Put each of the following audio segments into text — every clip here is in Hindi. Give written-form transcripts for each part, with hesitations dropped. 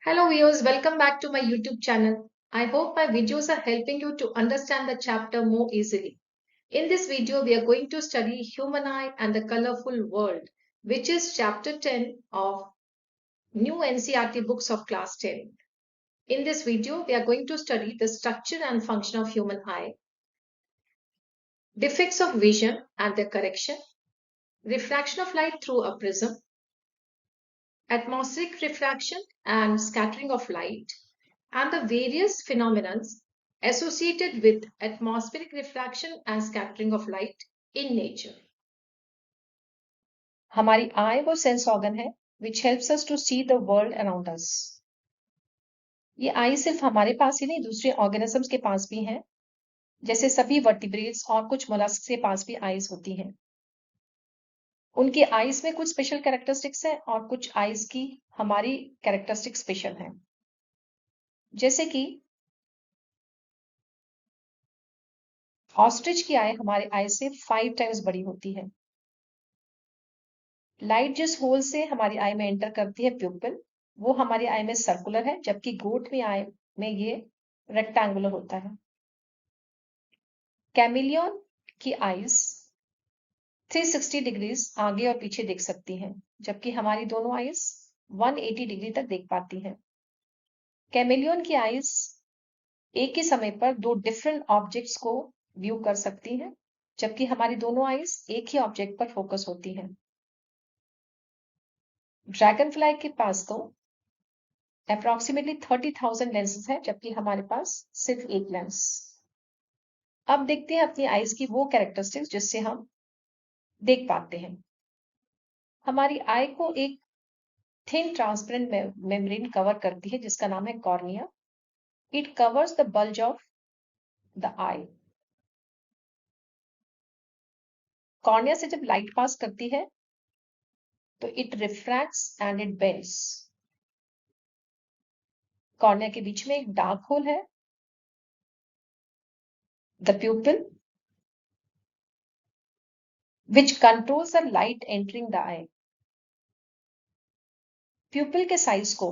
Hello viewers, welcome back to my YouTube channel. I hope my videos are helping you to understand the chapter more easily. In this video, we are going to study Human Eye and the Colorful World, which is chapter 10 of new NCERT books of class 10. In this video, we are going to study the structure and function of human eye, defects of vision and their correction, refraction of light through a prism, atmospheric refraction and scattering of light, and the various phenomena associated with atmospheric refraction and scattering of light in nature. हमारी आय वो सेंस ऑर्गन है which helps us to see the world around us. ये आई सिर्फ हमारे पास ही नहीं दूसरे ऑर्गेनिजम्स के पास भी है, जैसे सभी वर्टिब्रेट्स और कुछ मोलस्क के पास भी आईज होती हैं। उनकी आईज में कुछ स्पेशल कैरेक्टरिस्टिक्स हैं और कुछ आईज की हमारी कैरेक्टरिस्टिक्स स्पेशल हैं। जैसे कि ऑस्ट्रिच की आई हमारे आई से 5 टाइम्स बड़ी होती है। लाइट जिस होल से हमारी आई में एंटर करती है प्यूपिल, वो हमारी आई में सर्कुलर है, जबकि गोट में आई में ये रेक्टेंगुलर होता है। कैमिलियन की आईज 360 डिग्रीज आगे और पीछे देख सकती हैं, जबकि हमारी दोनों आईज 180 डिग्री तक देख पाती हैं। कैमिलियन की आईज एक ही समय पर दो डिफरेंट ऑब्जेक्ट्स को व्यू कर सकती हैं, जबकि हमारी दोनों आईज एक ही ऑब्जेक्ट पर फोकस होती हैं। ड्रैगन फ्लाई के पास तो अप्रोक्सीमेटली 30,000 लेंसेज है, जबकि हमारे पास सिर्फ एक लेंस। अब देखते हैं अपनी आईज की वो कैरेक्टरिस्टिक्स जिससे हम देख पाते हैं। हमारी आई को एक थिन ट्रांसपेरेंट मेम्ब्रेन कवर करती है जिसका नाम है cornea. It covers the bulge of the eye. Cornea से जब लाइट पास करती है तो it refracts and it bends. कॉर्निया के बीच में एक डार्क होल है, the pupil, which controls the light entering the eye. Pupil के साइज को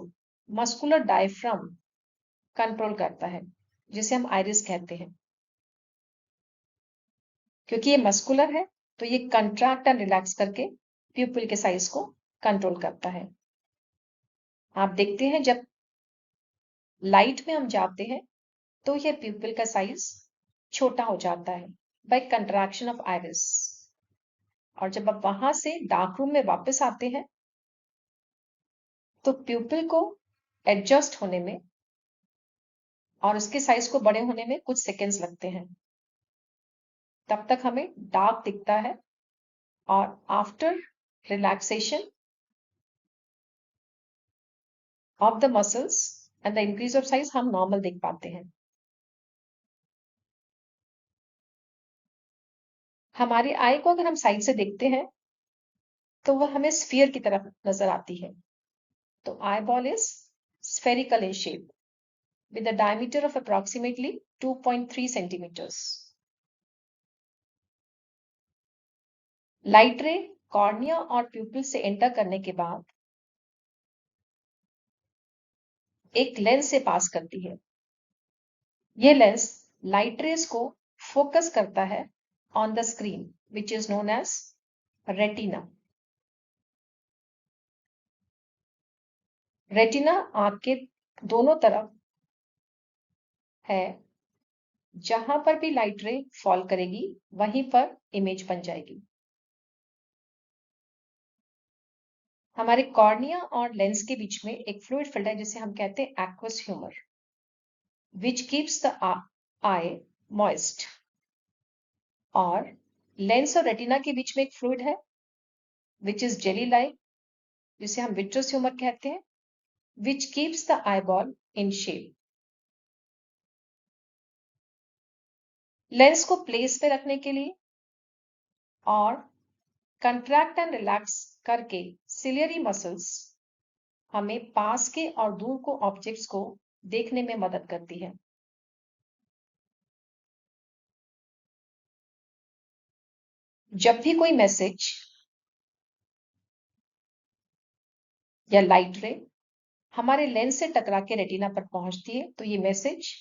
मस्कुलर डायफ्राम कंट्रोल करता है, जिसे हम आइरिस कहते हैं। क्योंकि ये मस्कुलर है तो ये कंट्रैक्ट एंड रिलैक्स करके प्यूपिल के साइज को कंट्रोल करता है। आप देखते हैं जब लाइट में हम जाते हैं तो ये प्यूपिल का साइज छोटा हो जाता है बाय कंट्रैक्शन ऑफ आइरिस, और जब आप वहां से डार्क रूम में वापस आते हैं तो प्यूपिल को एडजस्ट होने में और उसके साइज को बड़े होने में कुछ सेकेंड्स लगते हैं। तब तक हमें डार्क दिखता है और after relaxation of the muscles and the increase of size हम नॉर्मल देख पाते हैं। हमारी आई को अगर हम साइड से देखते हैं तो वह हमें स्फीयर की तरफ नजर आती है। तो eye ball is spherical in shape with a diameter of approximately 2.3 centimeters. Light रे कॉर्निया और प्यूपिल से एंटर करने के बाद एक लेंस से पास करती है। यह लेंस लाइट रेस को फोकस करता है on the screen which is known as retina. Retina आंख के दोनों तरफ है, जहां पर भी लाइट रे फॉल करेगी वहीं पर इमेज बन जाएगी। हमारे कॉर्निया और लेंस के बीच में एक फ्लूइड फिल्ड है जिसे हम कहते हैं aqueous humour, which keeps the I moist. और लेंस और रेटिना के बीच में एक फ्लूइड है विच इज जेली लाइक, जिसे हम विट्रस ह्यूमर कहते हैं, which keeps the eyeball in shape. Lens को प्लेस पे रखने के लिए और कंट्रैक्ट एंड रिलैक्स करके सिलियरी मसल्स हमें पास के और दूर को ऑब्जेक्ट्स को देखने में मदद करती है। जब भी कोई मैसेज या लाइट रे हमारे लेंस से टकरा के रेटिना पर पहुंचती है, तो ये मैसेज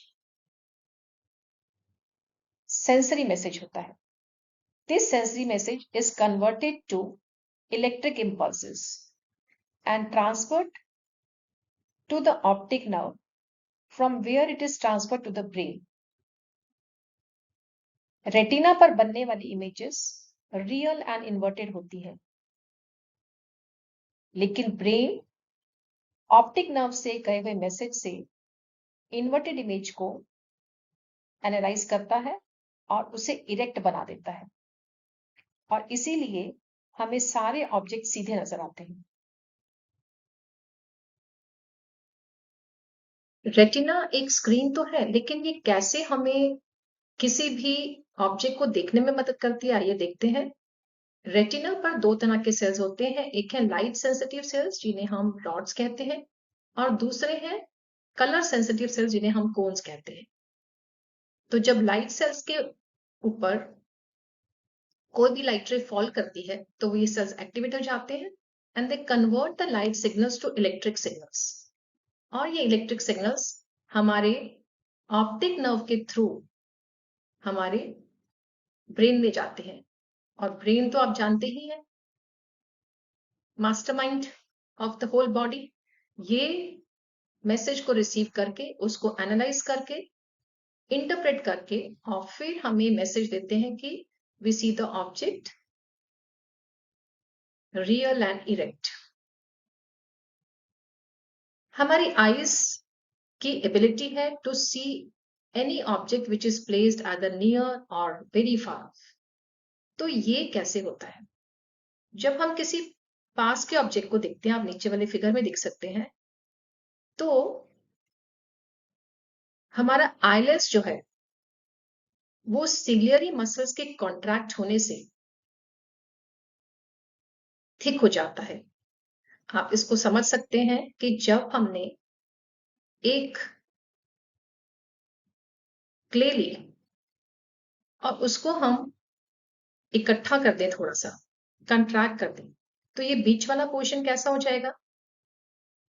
सेंसरी मैसेज होता है। This sensory message is converted to electric impulses and transferred to the optic nerve from where it is transferred to the brain. Retina पर बनने वाली इमेजेस रियल एंड इन्वर्टेड होती है, लेकिन ब्रेन ऑप्टिक नर्व से गए हुए मैसेज से इन्वर्टेड इमेज को एनालाइज करता है और उसे इरेक्ट बना देता है, और इसीलिए हमें सारे ऑब्जेक्ट सीधे नजर आते हैं। रेटिना एक स्क्रीन तो है, लेकिन ये कैसे हमें किसी भी ऑब्जेक्ट को देखने में मदद करती है, आइए देखते हैं। रेटिना पर दो तरह के सेल्स होते हैं, एक है लाइट सेंसिटिव सेल्स जिन्हें हम रॉड्स कहते हैं, और दूसरे हैं कलर सेंसिटिव सेल्स जिन्हें हम कोन्स कहते हैं। तो जब लाइट सेल्स के ऊपर कोई भी लाइट रे फॉल करती है तो ये सेल्स एक्टिवेट हो जाते हैं and they convert the light signals to electric signals, और ये इलेक्ट्रिक सिग्नल्स हमारे ऑप्टिक नर्व के थ्रू हमारे ब्रेन में जाते हैं, और ब्रेन तो आप जानते ही हैं, mastermind of the whole body. ये मैसेज को रिसीव करके उसको एनालाइज करके इंटरप्रेट करके और फिर हमें मैसेज देते हैं कि we see the object real and erect. हमारी आईज की एबिलिटी है to see any object which is placed either near or very far. तो ये कैसे होता है? जब हम किसी पास के ऑब्जेक्ट को देखते हैं, आप नीचे वाले फिगर में देख सकते हैं, तो हमारा आईलेस जो है वो सिलियरी मसल्स के कॉन्ट्रैक्ट होने से थिक हो जाता है। आप इसको समझ सकते हैं कि जब हमने एक क्ले ली और उसको हम इकट्ठा कर दें, थोड़ा सा कंट्रैक्ट कर दें, तो ये बीच वाला पोर्शन कैसा हो जाएगा?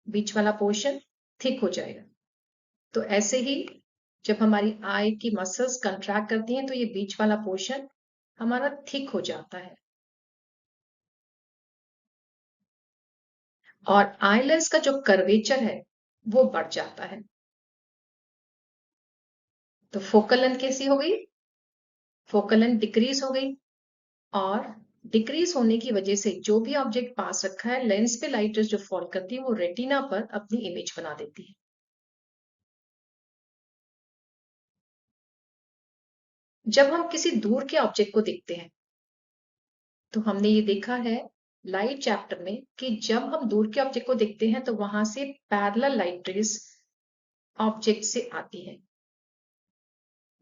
बीच वाला पोर्शन थिक हो जाएगा। तो ऐसे ही जब हमारी आई की मसल्स कंट्रैक्ट करती हैं तो ये बीच वाला पोर्शन हमारा थिक हो जाता है, और आईलेस का जो कर्वेचर है वो बढ़ जाता है। तो फोकल लेंथ कैसी हो गई? फोकल लेंथ डिक्रीज हो गई, और डिक्रीज होने की वजह से जो भी ऑब्जेक्ट पास रखा है, लेंस पे लाइट रेज जो फॉल करती है वो रेटिना पर अपनी इमेज बना देती है। जब हम किसी दूर के ऑब्जेक्ट को देखते हैं तो हमने ये देखा है लाइट चैप्टर में कि जब हम दूर के ऑब्जेक्ट को देखते हैं तो वहां से पैरेलल लाइट रेज ऑब्जेक्ट से आती है।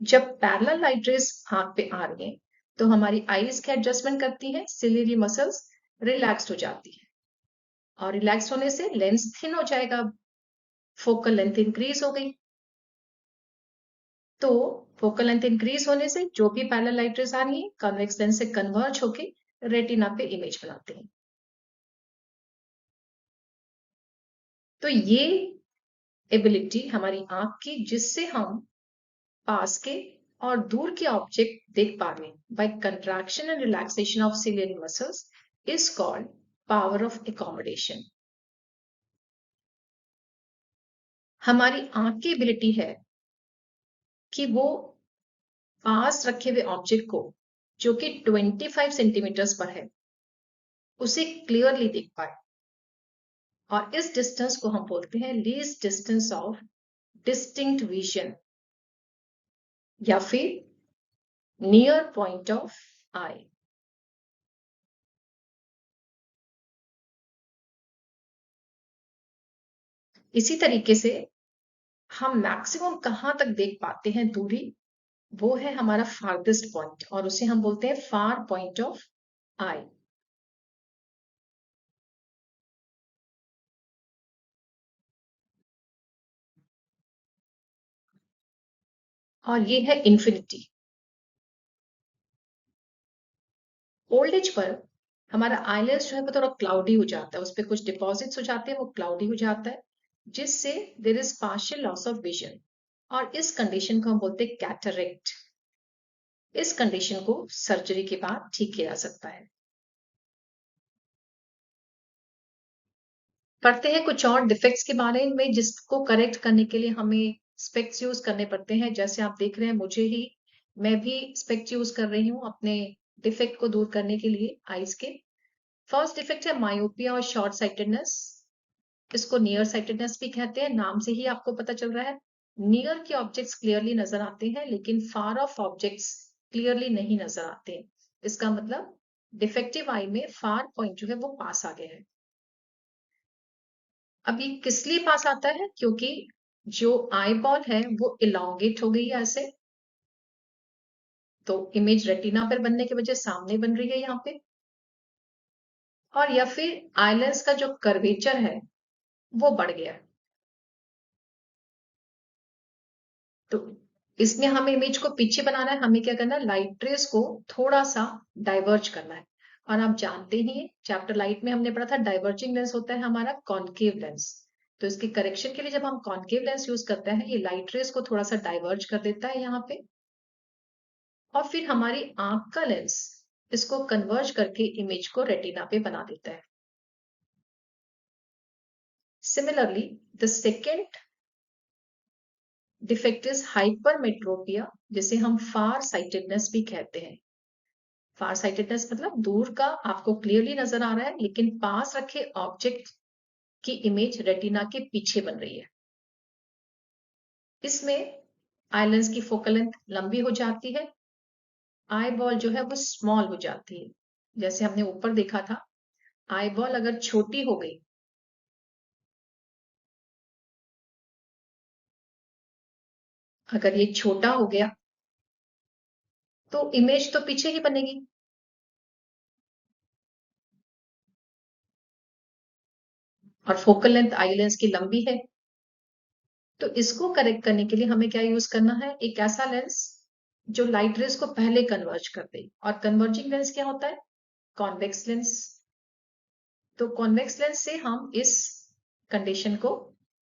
जब पैरेलल लाइट रेज आंख पे आ रही है तो हमारी आईज के एडजस्टमेंट करती है, सिलियरी मसल्स रिलैक्स्ड हो जाती है, और रिलैक्स होने से लेंस थिन हो जाएगा, फोकल लेंथ इंक्रीज हो गई। तो फोकल लेंथ इंक्रीज होने से जो भी पैरेलल लाइट रेज आ रही है कन्वेक्स लेंस से कन्वर्ज होके रेटिना पे इमेज बनाते हैं। तो ये एबिलिटी हमारी आंख की, जिससे हम पास के और दूर के ऑब्जेक्ट देख पा रहे हैं by contraction and relaxation of ciliary muscles, is called power of accommodation. हमारी आंख की एबिलिटी है कि वो पास रखे हुए ऑब्जेक्ट को, जो कि 25 सेंटीमीटर्स पर है, उसे क्लियरली देख पाए, और इस डिस्टेंस को हम बोलते हैं least distance of distinct vision या फिर नियर पॉइंट ऑफ आई। इसी तरीके से हम मैक्सिमम कहां तक देख पाते हैं दूरी, वो है हमारा फारदेस्ट पॉइंट, और उसे हम बोलते हैं फार पॉइंट ऑफ आई। और ये है इन्फिनिटी। ओल्ड एज पर हमारा आईलेस जो है वो थोड़ा क्लाउडी हो जाता है, उस पर कुछ डिपॉजिट्स हो जाते हैं, वो क्लाउडी हो जाता है, जिससे there is partial loss of vision, और इस कंडीशन को हम बोलते हैं कैटरेक्ट। इस कंडीशन को सर्जरी के बाद ठीक किया जा सकता है। पढ़ते हैं कुछ और डिफेक्ट्स के बारे में जिसको करेक्ट करने के लिए हमें स्पेक्स यूज करने पड़ते हैं। जैसे आप देख रहे हैं मैं भी स्पेक्स यूज कर रही हूँ अपने डिफेक्ट को दूर करने के लिए आईज के। फर्स्ट डिफेक्ट है मायोपिया और शॉर्ट साइटेडनेस। इसको नियर साइटेडनेस भी कहते हैं, नाम से ही आपको पता चल रहा है। नियर के ऑब्जेक्ट्स क्लियरली नजर आते हैं लेकिन फार ऑफ ऑब्जेक्ट्स क्लियरली नहीं नजर आते। इसका मतलब डिफेक्टिव आई में फार पॉइंट जो है वो पास आ गया है। अब ये किस लिए पास आता है? क्योंकि जो आई बॉल है वो इलांगेट हो गई है ऐसे, तो इमेज रेटिना पर बनने के वजह सामने बन रही है यहाँ पे। और या फिर आईलेंस का जो कर्वेचर है वो बढ़ गया है। तो इसमें हमें इमेज को पीछे बनाना है, हमें क्या करना है, लाइट रेस को थोड़ा सा डाइवर्ज करना है। और आप जानते ही हैं चैप्टर लाइट में हमने पढ़ा था डाइवर्जिंग लेंस होता है हमारा कॉन्केव लेंस। तो इसकी करेक्शन के लिए जब हम कॉन्केव लेंस यूज करते हैं ये लाइट रेस को थोड़ा सा डाइवर्ज कर देता है यहाँ पे, और फिर हमारी आंख का लेंस इसको कन्वर्ज करके इमेज को रेटिना पे बना देता है। Similarly the second defect is hypermetropia, जिसे हम फार साइटेडनेस भी कहते हैं। फार साइटेडनेस मतलब दूर का आपको क्लियरली नजर आ रहा है लेकिन पास रखे ऑब्जेक्ट की इमेज रेटिना के पीछे बन रही है। इसमें आई लेंस की फोकल लेंथ लंबी हो जाती है, आई बॉल जो है वो स्मॉल हो जाती है। जैसे हमने ऊपर देखा था, आई बॉल अगर छोटी हो गई, अगर ये छोटा हो गया तो इमेज तो पीछे ही बनेगी। और फोकल लेंथ आई लेंस की लंबी है, तो इसको करेक्ट करने के लिए हमें क्या यूज करना है, एक ऐसा लेंस जो लाइट रेस को पहले कन्वर्ज कर दे। और कन्वर्जिंग लेंस क्या होता है? Convex lens. तो कॉन्वेक्स लेंस से हम इस कंडीशन को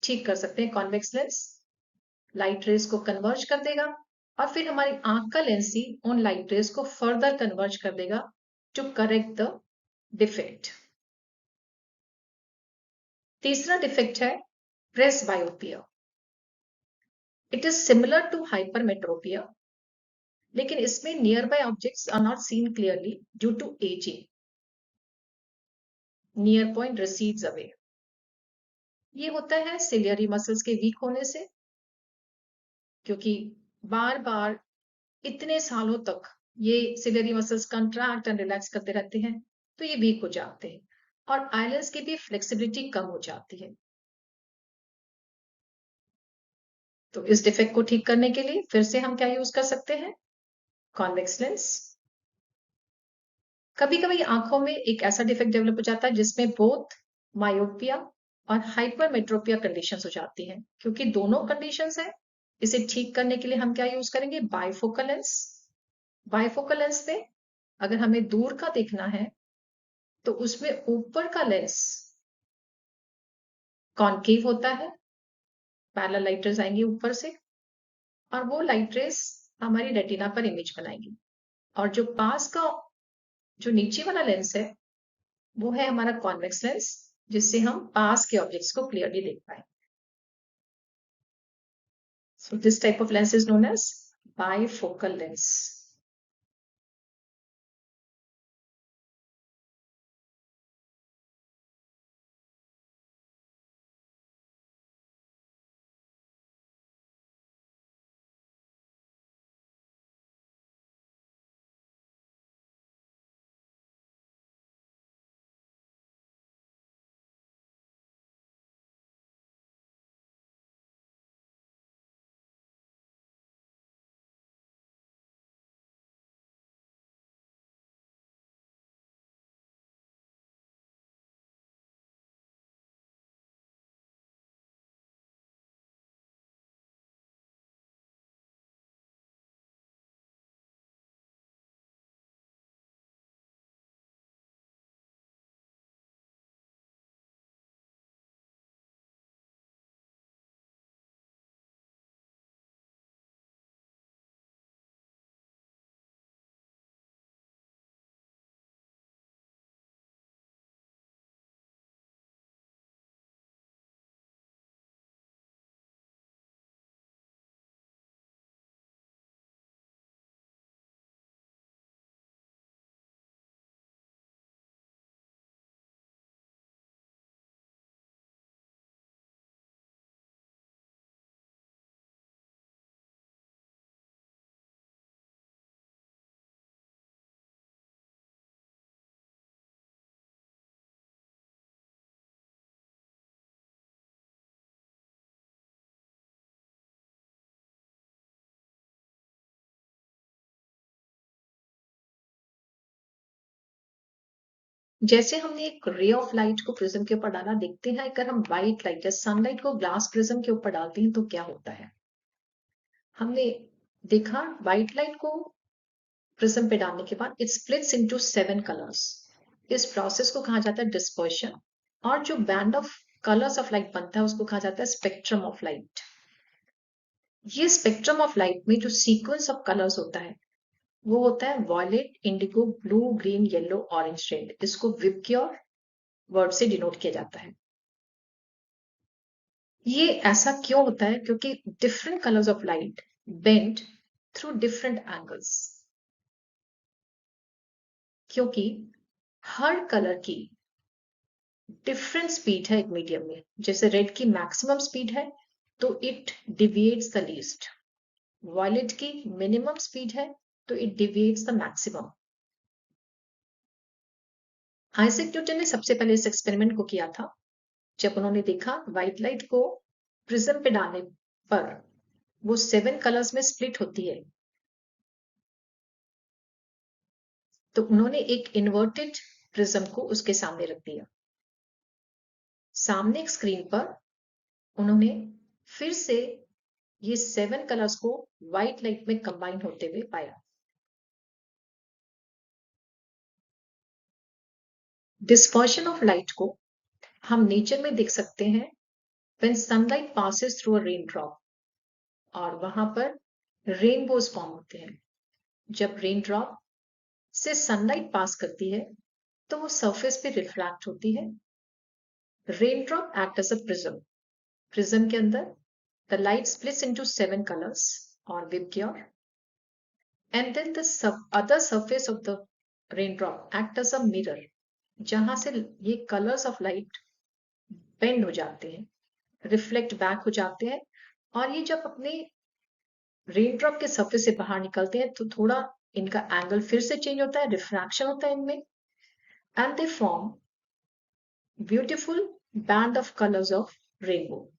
ठीक कर सकते हैं। कॉन्वेक्स लेंस लाइट रेस को कन्वर्ज कर देगा और फिर हमारी आंख का लेंस ही उन लाइट रेस को फर्दर कन्वर्ज कर देगा टू करेक्ट द डिफेक्ट। तीसरा डिफेक्ट है presbyopia. It is similar to hypermetropia, लेकिन इसमें nearby objects are not seen clearly due to ageing. Near point recedes away. ये होता है सिलियरी मसल्स के वीक होने से, क्योंकि बार बार इतने सालों तक ये ciliary muscles contract and relax करते रहते हैं तो ये वीक हो जाते हैं और आईलेंस की भी फ्लेक्सिबिलिटी कम हो जाती है। तो इस डिफेक्ट को ठीक करने के लिए फिर से हम क्या यूज कर सकते हैं, कॉन्वेक्स लेंस। कभी कभी आंखों में एक ऐसा डिफेक्ट डेवलप हो जाता है जिसमें बोथ मायोपिया और हाइपरमेट्रोपिया कंडीशंस हो जाती हैं। क्योंकि दोनों कंडीशंस हैं, इसे ठीक करने के लिए हम क्या यूज करेंगे, बाइफोकल लेंस। बाइफोकल लेंस में अगर हमें दूर का देखना है तो उसमें ऊपर का लेंस कॉन्केव होता है, पैरेलल लाइट रेज आएंगी ऊपर से और वो लाइट रेज हमारी रेटिना पर इमेज बनाएगी। और जो पास का जो नीचे वाला लेंस है वो है हमारा कॉन्वेक्स लेंस, जिससे हम पास के ऑब्जेक्ट्स को क्लियरली देख पाए। So this type of lens is known as bifocal lens. जैसे हमने एक रे ऑफ लाइट को प्रिज्म के ऊपर डाला, देखते हैं अगर हम व्हाइट लाइट या सनलाइट को ग्लास प्रिज्म के ऊपर डालते हैं तो क्या होता है। हमने देखा व्हाइट लाइट को प्रिज्म पे डालने के बाद इट स्प्लिट्स इनटू 7 कलर्स। इस प्रोसेस को कहा जाता है डिस्पर्शन, और जो band of colours of light बनता है उसको कहा जाता है स्पेक्ट्रम ऑफ लाइट। ये स्पेक्ट्रम ऑफ लाइट में जो सीक्वेंस ऑफ कलर्स होता है वो होता है violet, indigo, blue, green, yellow, orange, red. इसको विबग्योर वर्ड से डिनोट किया जाता है। ये ऐसा क्यों होता है? क्योंकि different colours of light bend through different angles, क्योंकि हर कलर की डिफरेंट स्पीड है एक मीडियम में। जैसे रेड की मैक्सिमम स्पीड है तो it deviates the least, violet की मिनिमम स्पीड है तो it deviates the maximum. Isaac Newton ने सबसे पहले इस एक्सपेरिमेंट को किया था जब उन्होंने देखा व्हाइट लाइट को प्रिज्म पे डालने पर वो 7 कलर्स में स्प्लिट होती है। तो उन्होंने एक इन्वर्टेड प्रिज्म को उसके सामने रख दिया। सामने एक स्क्रीन पर उन्होंने फिर से ये 7 कलर्स को व्हाइट लाइट में कंबाइन होते हुए पाया। डिस्पर्शन ऑफ लाइट को हम नेचर में देख सकते हैं when sunlight passes through a raindrop, और वहां पर रेनबोज फॉर्म होते हैं। जब रेन ड्रॉप से सनलाइट पास करती है तो वो सरफेस पे रिफ्रैक्ट होती है। Raindrop act as a prism. Prism के अंदर the light splits into 7 colors or Vibgyor, and then the other surface of the raindrop act as a mirror, जहां से ये colors of light bend हो जाते हैं, रिफ्लेक्ट बैक हो जाते हैं, और ये जब अपने रेन ड्रॉप के सरफेस से बाहर निकलते हैं तो थोड़ा इनका एंगल फिर से चेंज होता है, रिफ्रैक्शन होता है इनमें, and they form beautiful band of colours of rainbow.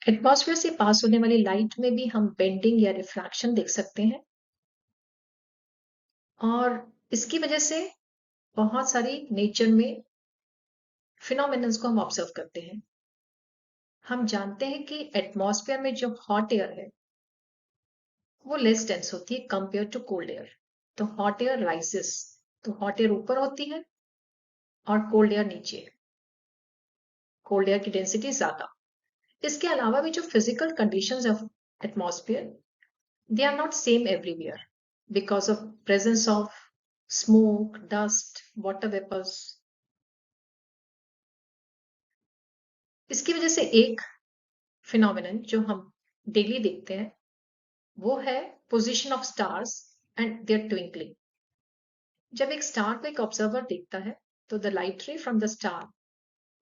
Atmosphere से पास होने वाली लाइट में भी हम बेंडिंग या रिफ्रैक्शन देख सकते हैं, और इसकी वजह से बहुत सारी नेचर में फिनोमिनन्स को हम ऑब्जर्व करते हैं। हम जानते हैं कि एटमॉस्फेयर में जो हॉट एयर है वो लेस डेंस होती है कंपेयर टू कोल्ड एयर। तो हॉट एयर राइजेस, तो हॉट एयर ऊपर होती है और कोल्ड एयर नीचे। कोल्ड एयर की डेंसिटी ज्यादा। इसके अलावा भी जो physical conditions of atmosphere, they are not same everywhere because of presence of smoke, dust, water vapours. इसकी वजह से एक फिनोमिनन जो हम डेली देखते हैं वो है position of stars and their twinkling. जब एक स्टार को एक ऑब्जर्वर देखता है तो the light ray from the star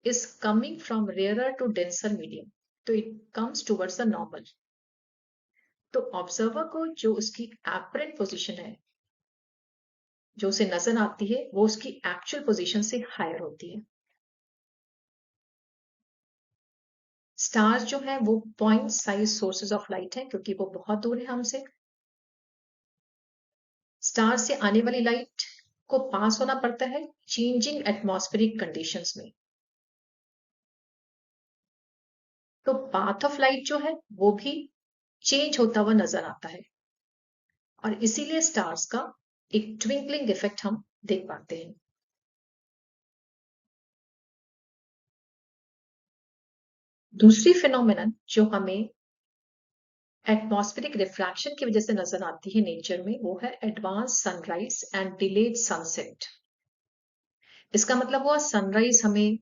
is coming from rarer to denser medium, तो it comes towards the normal. तो ऑब्जर्वर को जो उसकी एपरेंट पोजीशन है, जो उसे नजर आती है, वो उसकी एक्चुअल पोजीशन से हायर होती है। स्टार्स जो है वो point size sources of light है क्योंकि वो बहुत दूर है हमसे। स्टार से आने वाली लाइट को पास होना पड़ता है चेंजिंग एटमॉस्फेरिक कंडीशंस में। तो पाथ ऑफ लाइट जो है वो भी चेंज होता हुआ नजर आता है, और इसीलिए स्टार्स का एक ट्विंकलिंग इफेक्ट हम देख पाते हैं। दूसरी फिनोमिनन जो हमें एटमॉस्फेरिक रिफ्रैक्शन की वजह से नजर आती है नेचर में, वो है advance sunrise and delayed sunset. इसका मतलब हुआ सनराइज हमें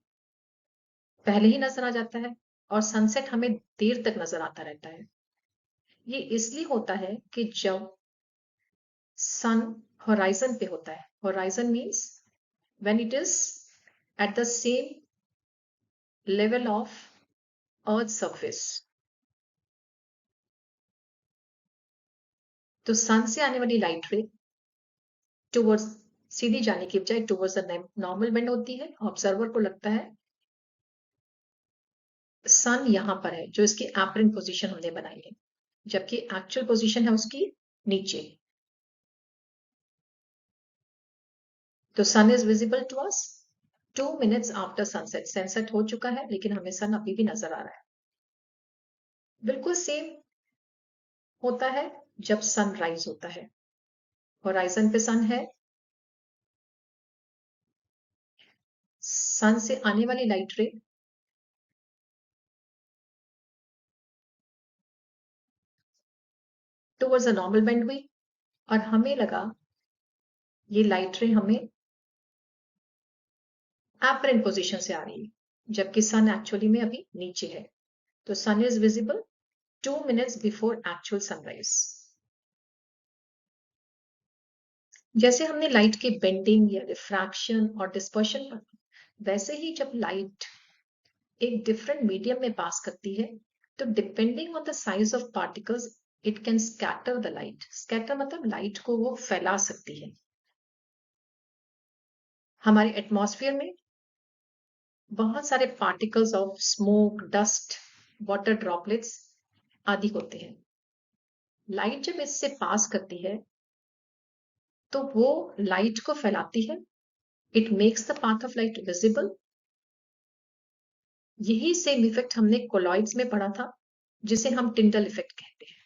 पहले ही नजर आ जाता है और सनसेट हमें देर तक नजर आता रहता है। ये इसलिए होता है कि जब सन होराइजन पे होता है, horizon means when it is at the same level of earth surface. तो सन से आने वाली लाइट रे टुवर्ड्स सीधी जाने की बजाय टुवर्ड्स द नॉर्मल बेंड होती है। ऑब्जर्वर को लगता है सन यहां पर है, जो इसकी एपरेंट पोजीशन हमने बनाई है, जबकि एक्चुअल पोजीशन है उसकी नीचे। तो sun is visible to us 2 minutes after sunset. Sunset हो चुका है लेकिन हमें सन अभी भी नजर आ रहा है। बिल्कुल सेम होता है जब सनराइज होता है। होराइजन पे सन है, सन से आने वाली लाइट रे टुवर्ड्स अ नॉर्मल बेंड हुई और हमें लगा ये लाइट रे हमें एपरेंट पोजीशन से आ रही है, जबकि सन एक्चुअली में अभी नीचे है। तो sun is visible 2 minutes before actual sunrise. जैसे हमने लाइट के बेंडिंग या रिफ्रैक्शन और डिस्पर्शन पर, वैसे ही जब लाइट एक डिफरेंट मीडियम में पास करती है तो depending on the size of particles it can scatter the light. Scatter मतलब लाइट को वो फैला सकती है। हमारे एटमॉस्फेयर में बहुत सारे particles of smoke, dust, water droplets आदि होते हैं। लाइट जब इससे पास करती है तो वो लाइट को फैलाती है। It makes the path of light visible. यही सेम इफेक्ट हमने कोलॉइड्स में पढ़ा था, जिसे हम टिंडल इफेक्ट कहते हैं।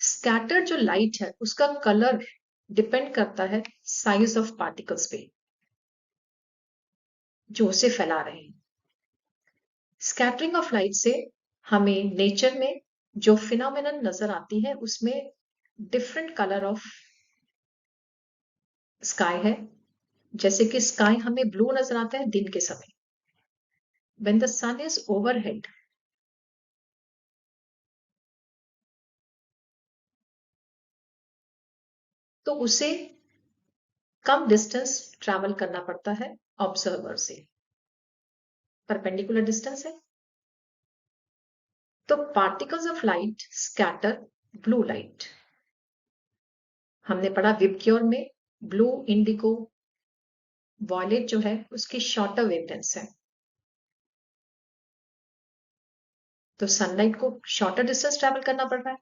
स्कैटर्ड जो लाइट है उसका कलर डिपेंड करता है साइज ऑफ पार्टिकल्स पे जो उसे फैला रहे हैं। स्कैटरिंग ऑफ लाइट से हमें नेचर में जो फिनोमेनन नजर आती है उसमें डिफरेंट कलर ऑफ स्काई है। जैसे कि स्काई हमें ब्लू नजर आता है दिन के समय, when the sun is overhead. तो उसे कम डिस्टेंस ट्रैवल करना पड़ता है ऑब्जर्वर से, परपेंडिकुलर डिस्टेंस है। तो particles of light scatter blue light. हमने पढ़ा विबग्योर में ब्लू, इंडिगो, वॉयलेट जो है उसकी शॉर्टर वेवलेंथ है। तो सनलाइट को शॉर्टर डिस्टेंस ट्रैवल करना पड़ रहा है।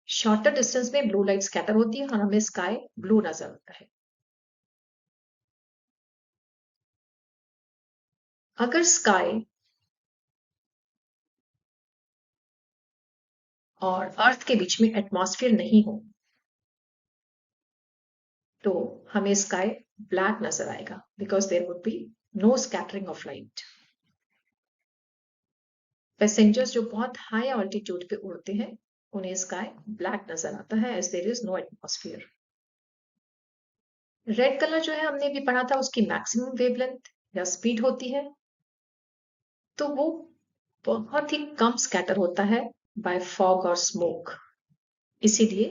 शॉर्टर डिस्टेंस में ब्लू लाइट स्कैटर होती है और हमें स्काई ब्लू नजर आता है। अगर स्काई और अर्थ के बीच में एटमॉस्फेयर नहीं हो तो हमें स्काई ब्लैक नजर आएगा, because there would be no scattering of light. Passengers जो बहुत हाई ऑल्टीट्यूड पे उड़ते हैं उन्हें स्काई ब्लैक नजर आता है as there is no atmosphere. Red colour जो है हमने भी पढ़ा था, उसकी मैक्सिमम वेवलेंथ या स्पीड होती है, तो वो बहुत ही कम स्कैटर होता है बाय फॉग और स्मोक। इसीलिए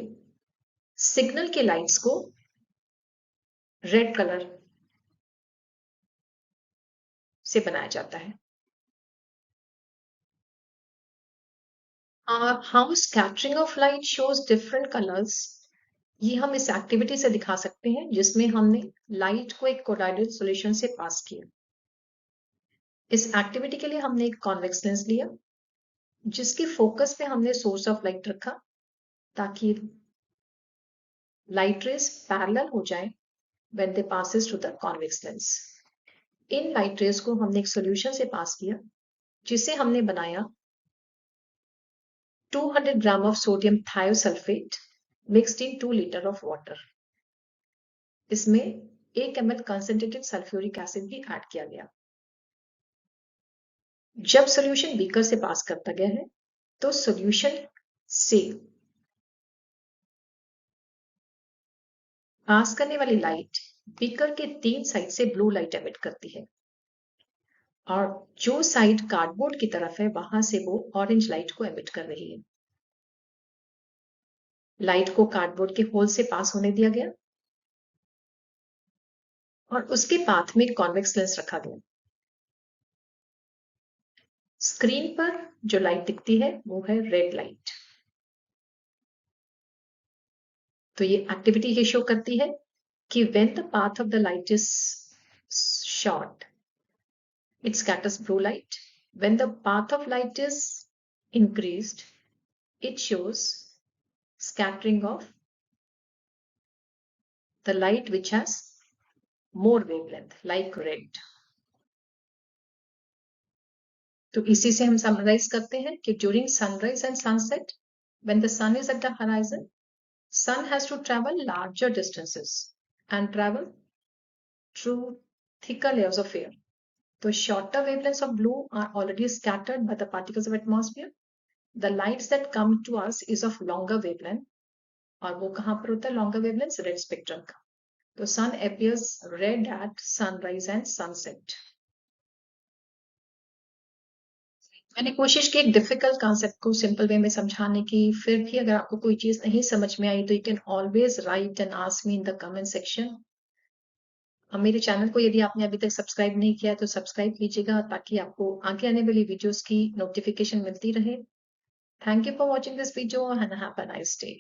सिग्नल के लाइट्स को रेड कलर से बनाया जाता है। How scattering of light shows different colours, ये हम इस एक्टिविटी से दिखा सकते हैं जिसमें हमने लाइट को एक कोलाइडल सॉल्यूशन से पास किया। इस एक्टिविटी के लिए हमने एक कॉन्वेक्स लेंस लिया जिसके फोकस पे हमने सोर्स ऑफ लाइट रखा ताकि लाइट रेज पैरेलल हो जाए when they passes to the convex lens। In light rays को हमने एक सॉल्यूशन से पास किया जिसे हमने बनाया 200 gram of sodium thiosulphate mixed in 2 litre of water. इसमें 1 ml कंसेंट्रेटेड सल्फ्यूरिक एसिड भी ऐड किया गया। जब सॉल्यूशन बीकर से पास करता गया है तो सॉल्यूशन से पास करने वाली लाइट बीकर के 3 साइड से ब्लू लाइट एमिट करती है और जो साइड कार्डबोर्ड की तरफ है वहां से वो ऑरेंज लाइट को एमिट कर रही है। लाइट को कार्डबोर्ड के होल से पास होने दिया गया और उसके पाथ में कॉन्वेक्स लेंस रखा गया। स्क्रीन पर जो लाइट दिखती है वो है रेड लाइट। तो ये एक्टिविटी ये शो करती है कि when the path of the light is short it scatters blue light, when the path of light is increased it shows scattering of the light which has more wavelength, like red. तो इसी से हम समराइज करते हैं कि during sunrise and sunset, when the sun is at the horizon, sun has to travel larger distances and travel through thicker layers of air. The shorter wavelengths of blue are already scattered by the particles of atmosphere. The lights that come to us is of longer wavelength. और वो कहाँ पर होता है longer wavelengths? Red spectrum का. तो sun appears red at sunrise and sunset. मैंने कोशिश की एक डिफिकल्ट कॉन्सेप्ट को सिंपल वे में समझाने की, फिर भी अगर आपको कोई चीज नहीं समझ में आई तो you can always right and ask me in the comment section. मेरे चैनल को यदि आपने अभी तक सब्सक्राइब नहीं किया तो सब्सक्राइब कीजिएगा ताकि आपको आगे आने वाली वीडियोस की नोटिफिकेशन मिलती रहे। Thank you for watching this video and have a nice day.